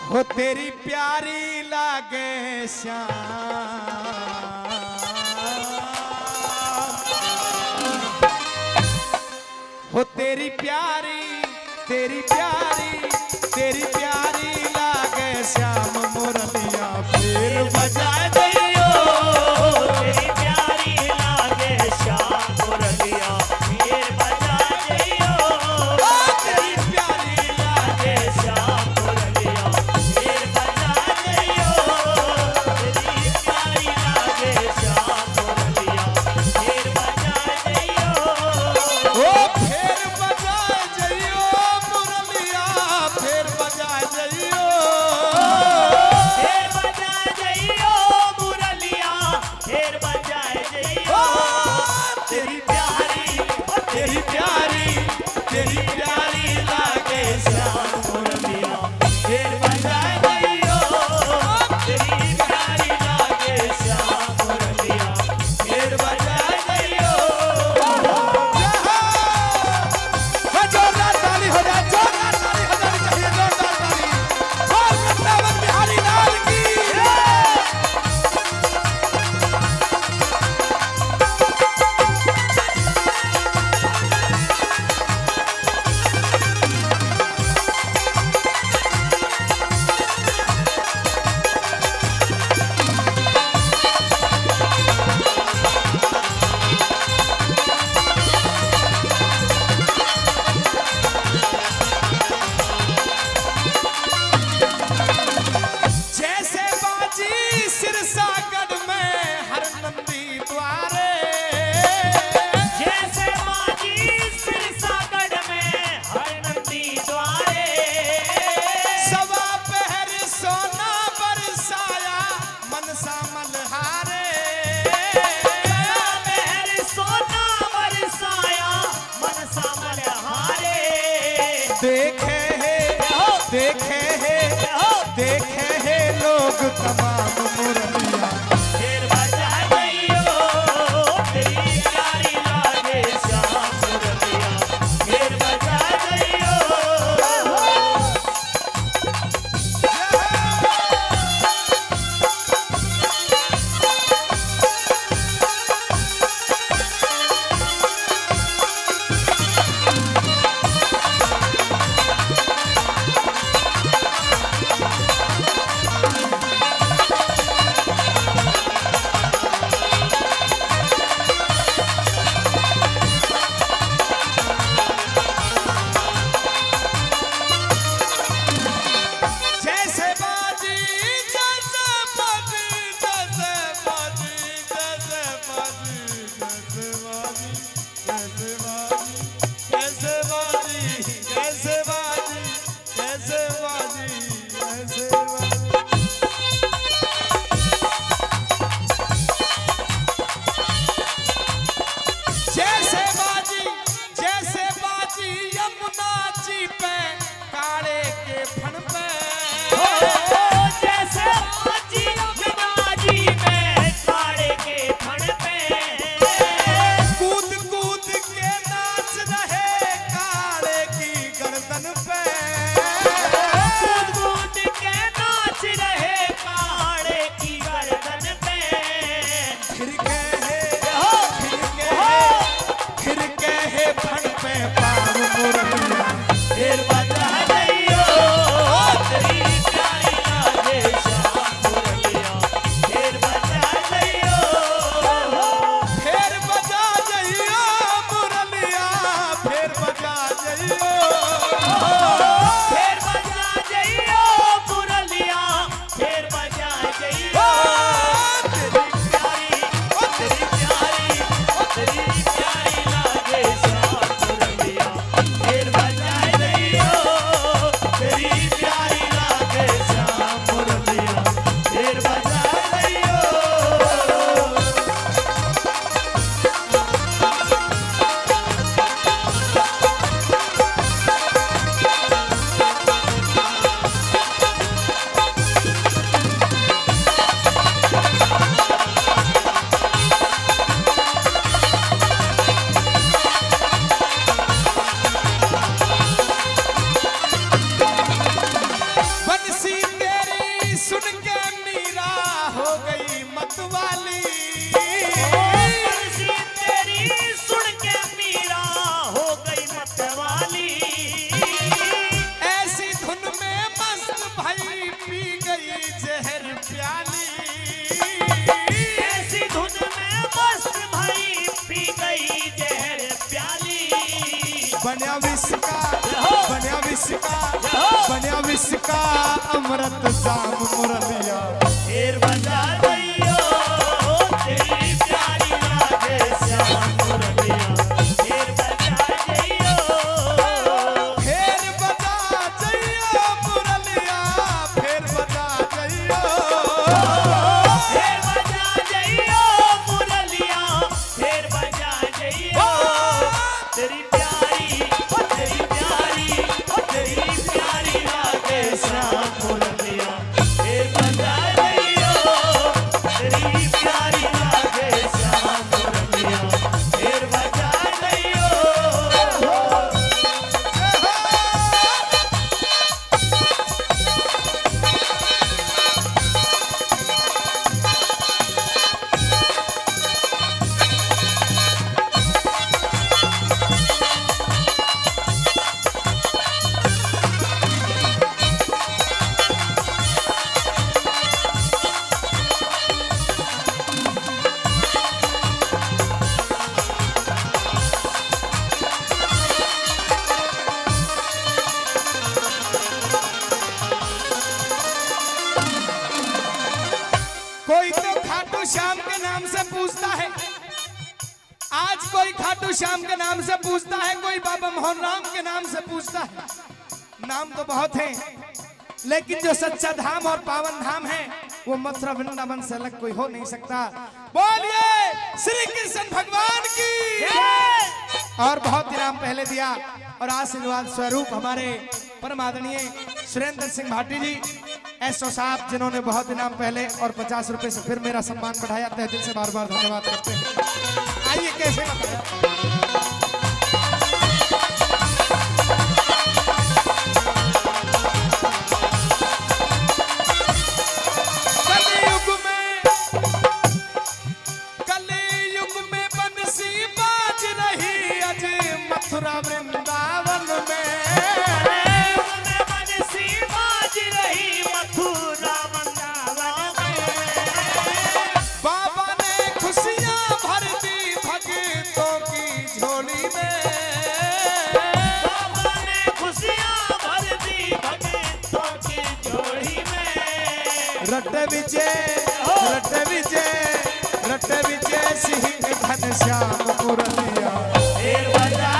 हो तेरी प्यारी लागे श्याम, हो तेरी प्यारी लागे श्याम मुरलिया फिर बजा दियो। तेरी प्यारी लागे श्याम मुरलिया फिर बजा दियो। तेरी प्यारी लागे श्याम मुरलिया फिर बजा दियो। तेरी प्यारी लागे श्याम मुरलिया फिर बजा दियो। ओ फिर बजा जइयो मुरलिया फिर बजा जइयो। फिर बजा दियो मुरलिया फिर बजा दियो। तेरी प्यारी लागे श्याम मुरलिया फिर बजा दियो। तेरी प्यारी लागे श्याम मुरलिया फिर बजा दियो। जोरदार ताली हो जाए, जोरदार ताली हो जानी चाहिए, जोरदार ताली। बोल वृंदावन बिहारी लाल की। जैसे बाजी सिरसागढ़ में हर नंदी द्वारे, जैसे बाजी सिरसागढ़ में हर नंदी द्वारे। सवा पहर सोना बरसाया मनसा मल्हारे। महर सोना बरसाया मनसा मल्हारे। देखे है लोग तमाम मुरलिया फिर बजा दियो। तेरी प्यारी लागे श्याम मुरलिया फिर बजा दियो। जैसे बाजी जैसे बाजी जैसे बाजी जैसे बाजी जैसे बाजी जैसे बाजी जैसे बाजी जैसे बाजी जैसे बाजी जैसे बाजी। जैसे बाजी यमुना जी पे काड़े के फन पे। जैसे बाजी यमुना जी में काड़े के फण पे। कूद कूद के नाच रहे काड़े की गर्दन पे। कूद कूद के नाच सुन के मीरा हो गई मतवाली। बरसी तेरी सुन के मीरा हो गई मतवाली। ऐसी धुन में मस्त भाई पी गई जहर प्याली। ऐसी धुन में मस्त भाई पी गई जहर प्याली। बन्या विष का, बन्या विष का, बन्या विष का अमृत जाम मुरलिया। शेर बजा दैयो तेरी प्यारी राधे श्याम मुरलिया। शेर बजा दैयो, फेर बजा जइयो मुरलिया, फेर बजा जइयो। शेर बजा दैयो मुरलिया। शेर बजा दैयो तेरी प्यारी, तेरी प्यारी, तेरी प्यारी राधे श्याम मुरलिया। शेर बजा दैयो तेरी प्यारी राधे श्याम मुरलिया। शेर बजा दैयो। कोई तो खाटू श्याम के नाम से पूछता है, आज कोई खाटू श्याम के नाम से पूछता है, कोई बाबा मोहन राम के नाम से पूछता है। नाम तो बहुत हैं, लेकिन जो सच्चा धाम और पावन धाम है वो मथुरा वृंदावन से अलग कोई हो नहीं सकता। बोलिए श्री कृष्ण भगवान की। और बहुत इनाम पहले दिया और आशीर्वाद स्वरूप हमारे परम आदरणीय सुरेंद्र सिंह भाटी जी एसओ साहब, जिन्होंने बहुत इनाम पहले और 50 रुपए से फिर मेरा सम्मान बढ़ाया। तहे दिल से बार बार धन्यवाद करते हैं। आइए कैसे बताया। कलयुग में बंसी बाज रही अज मथुरा वृंदावन में। बंसी बाज रही मथुरा वृंदावन में। बाबा ने खुशियां भर दी भक्तों की झोली में। बाबा ने खुशियां भर दी भक्तों की झोली में। रट विजय सिंह घनश्याम मुरलिया। शेर बजा